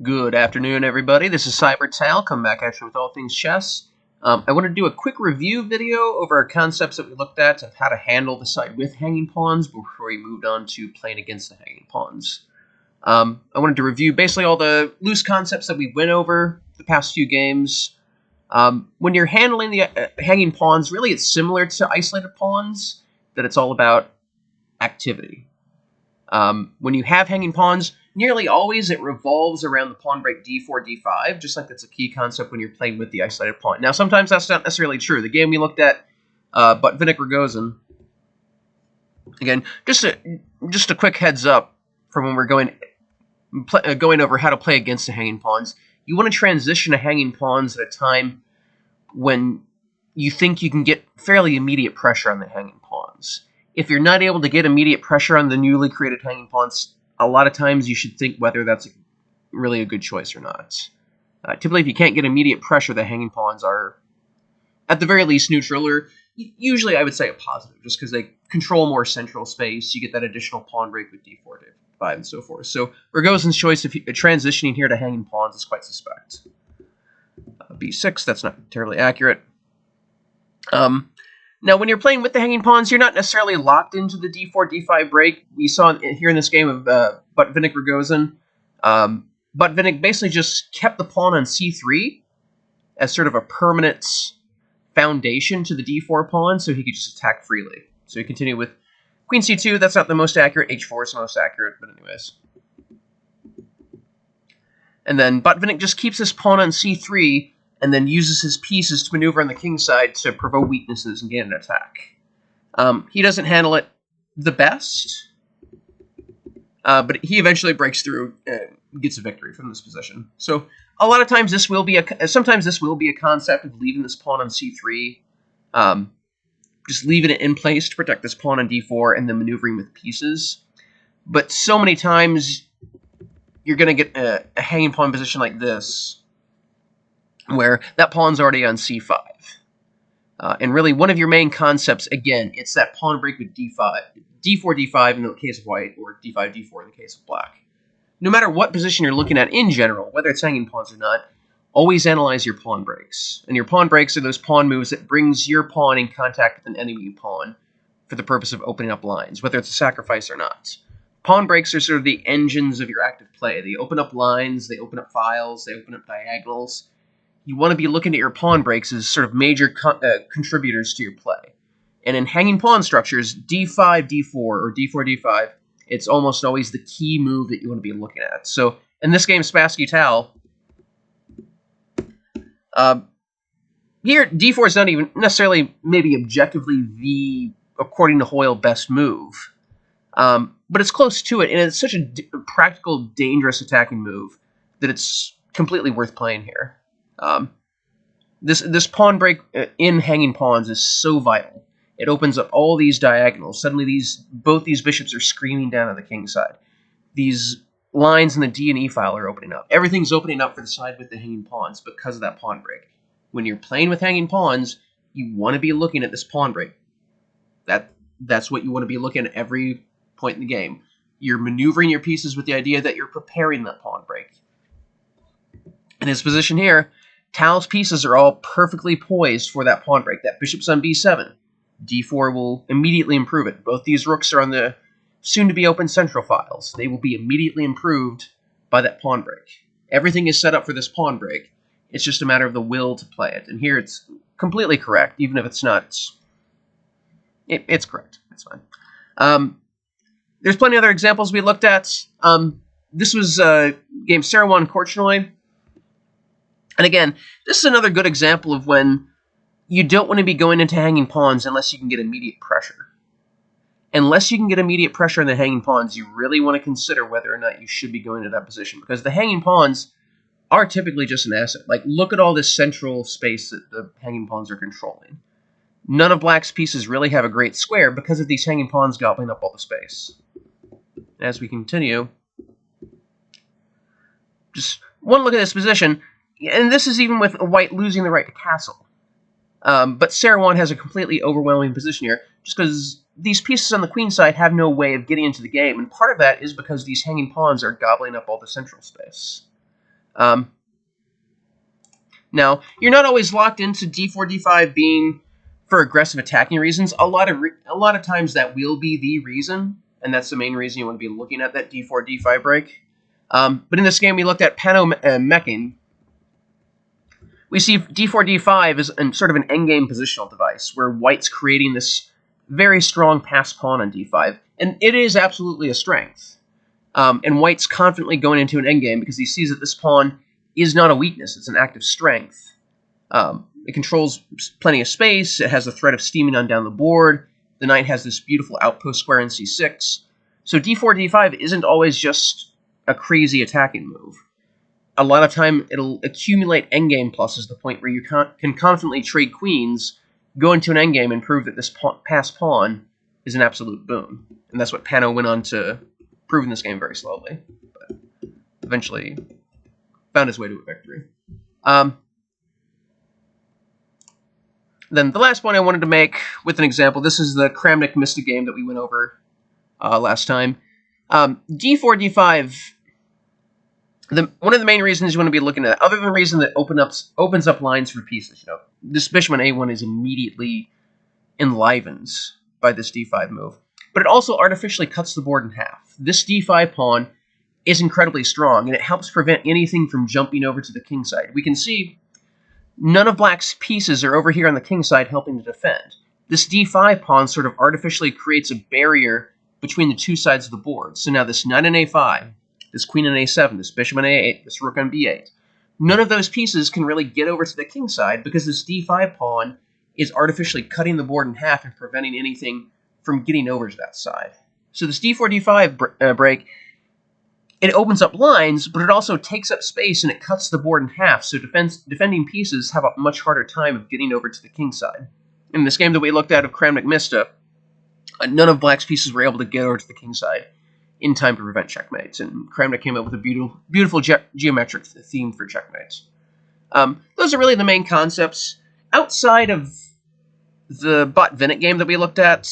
Good afternoon, everybody. This is CyberTal. Come back at you with all things chess. I want to do a quick review video over our concepts that we looked at of how to handle the side with hanging pawns before we moved on to playing against the hanging pawns. I wanted to review basically all the loose concepts that we went over the past few games. When you're handling the hanging pawns, really it's similar to isolated pawns, that it's all about activity. When you have hanging pawns, nearly always it revolves around the pawn break d4, d5, just like that's a key concept when you're playing with the isolated pawn. Now, sometimes that's not necessarily true. The game we looked at, Botvinnik Rogozin, again, just a quick heads up from when we're going over how to play against the hanging pawns. You want to transition to hanging pawns at a time when you think you can get fairly immediate pressure on the hanging pawns. If you're not able to get immediate pressure on the newly created hanging pawns, a lot of times you should think whether that's really a good choice or not. Typically, if you can't get immediate pressure, the hanging pawns are, at the very least, neutral, or usually I would say a positive, just because they control more central space. You get that additional pawn break with d4, d5, and so forth. So Rogozin's choice of transitioning here to hanging pawns is quite suspect. b6, that's not terribly accurate. Now, when you're playing with the hanging pawns, you're not necessarily locked into the d4, d5 break. We saw here in this game of Botvinnik Rogozin, Botvinnik basically just kept the pawn on c3 as sort of a permanent foundation to the d4 pawn, so he could just attack freely. So you continue with queen c2. That's not the most accurate. h4 is the most accurate, but anyways. And then Botvinnik just keeps his pawn on c3, and then uses his pieces to maneuver on the king side to provoke weaknesses and gain an attack. He doesn't handle it the best, but he eventually breaks through and gets a victory from this position. So a lot of times sometimes this will be a concept of leaving this pawn on c3, just leaving it in place to protect this pawn on d4, and then maneuvering with pieces. But so many times you're going to get a hanging pawn position like this, where that pawn's already on c5. And really, one of your main concepts, again, it's that pawn break with d5, d4, d5 in the case of white, or d5, d4 in the case of black. No matter what position you're looking at in general, whether it's hanging pawns or not, always analyze your pawn breaks. And your pawn breaks are those pawn moves that brings your pawn in contact with an enemy pawn for the purpose of opening up lines, whether it's a sacrifice or not. Pawn breaks are sort of the engines of your active play. They open up lines, they open up files, they open up diagonals. You want to be looking at your pawn breaks as sort of major contributors to your play. And in hanging pawn structures, d5, d4, or d4, d5, it's almost always the key move that you want to be looking at. So in this game, Spassky Tal, here d4 is not even necessarily maybe objectively the, according to Hoyle, best move. But it's close to it, and it's such a practical, dangerous attacking move that it's completely worth playing here. This pawn break in hanging pawns is so vital. It opens up all these diagonals. Suddenly, both these bishops are screaming down on the king side. These lines in the D and E file are opening up. Everything's opening up for the side with the hanging pawns because of that pawn break. When you're playing with hanging pawns, you want to be looking at this pawn break. That's what you want to be looking at every point in the game. You're maneuvering your pieces with the idea that you're preparing that pawn break. In his position here, Tal's pieces are all perfectly poised for that pawn break. That bishop's on b7. d4 will immediately improve it. Both these rooks are on the soon-to-be-open central files. They will be immediately improved by that pawn break. Everything is set up for this pawn break. It's just a matter of the will to play it. And here it's completely correct, even if it's not. It's correct. It's fine. There's plenty of other examples we looked at. This was game Seirawan Korchnoi. And again, this is another good example of when you don't want to be going into hanging pawns unless you can get immediate pressure. Unless you can get immediate pressure on the hanging pawns, you really want to consider whether or not you should be going to that position, because the hanging pawns are typically just an asset. Like, look at all this central space that the hanging pawns are controlling. None of black's pieces really have a great square because of these hanging pawns gobbling up all the space. As we continue, just one look at this position. And this is even with white losing the right to castle. But Seirawan has a completely overwhelming position here, just because these pieces on the queen side have no way of getting into the game, and part of that is because these hanging pawns are gobbling up all the central space. Now, you're not always locked into d4, d5 being for aggressive attacking reasons. A lot of times that will be the reason, and that's the main reason you want to be looking at that d4, d5 break. But in this game, we looked at Pano-meching. We see d4, d5 is sort of an endgame positional device, where white's creating this very strong passed pawn on d5, and it is absolutely a strength. And white's confidently going into an endgame because he sees that this pawn is not a weakness, it's an act of strength. It controls plenty of space, it has the threat of steaming on down the board, the knight has this beautiful outpost square in c6. So d4, d5 isn't always just a crazy attacking move. A lot of time it'll accumulate endgame pluses to the point where you can confidently trade queens, go into an endgame, and prove that this passed pawn is an absolute boon. And that's what Pano went on to prove in this game very slowly, but eventually found his way to a victory. Then the last point I wanted to make with an example, this is the Kramnik-Mista game that we went over last time. d4, d5, one of the main reasons you want to be looking at, other than the reason that opens up lines for pieces, this bishop on a1 is immediately enlivened by this d5 move, but it also artificially cuts the board in half. This d5 pawn is incredibly strong, and it helps prevent anything from jumping over to the king side. We can see none of black's pieces are over here on the king side helping to defend. This d5 pawn sort of artificially creates a barrier between the two sides of the board. So now this knight on a5, this queen on a7, this bishop on a8, this rook on b8, none of those pieces can really get over to the king side because this d5 pawn is artificially cutting the board in half and preventing anything from getting over to that side. So this d4, d5 break, it opens up lines, but it also takes up space and it cuts the board in half, so defending pieces have a much harder time of getting over to the king side. In this game that we looked at of Kramnik-Mista, none of black's pieces were able to get over to the king side in time to prevent checkmates, and Kramnik came up with a beautiful geometric theme for checkmates. Those are really the main concepts. Outside of the Botvinnik game that we looked at,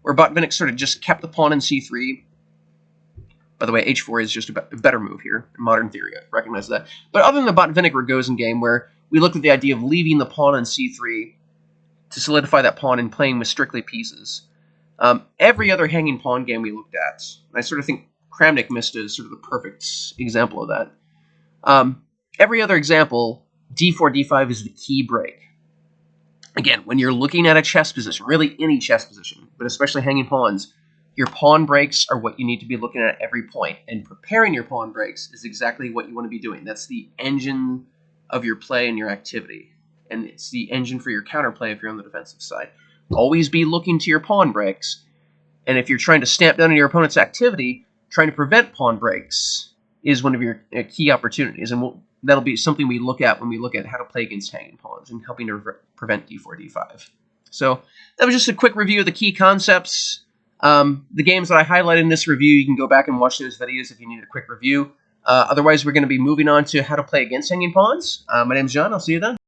where Botvinnik sort of just kept the pawn in c3. By the way, h4 is just a better move here in modern theory. I recognize that. But other than the Botvinnik-Rogozin game, where we looked at the idea of leaving the pawn on c3 to solidify that pawn and playing with strictly pieces, every other hanging pawn game we looked at, and I sort of think Kramnik-Mista is sort of the perfect example of that. Every other example, d4, d5 is the key break. Again, when you're looking at a chess position, really any chess position, but especially hanging pawns, your pawn breaks are what you need to be looking at every point, and preparing your pawn breaks is exactly what you want to be doing. That's the engine of your play and your activity, and it's the engine for your counterplay if you're on the defensive side. Always be looking to your pawn breaks, and if you're trying to stamp down on your opponent's activity, trying to prevent pawn breaks is one of your key opportunities, and that'll be something we look at when we look at how to play against hanging pawns and helping to prevent d4, d5. So that was just a quick review of the key concepts. The games that I highlighted in this review, you can go back and watch those videos if you need a quick review. Otherwise, we're going to be moving on to how to play against hanging pawns. My name's John. I'll see you then.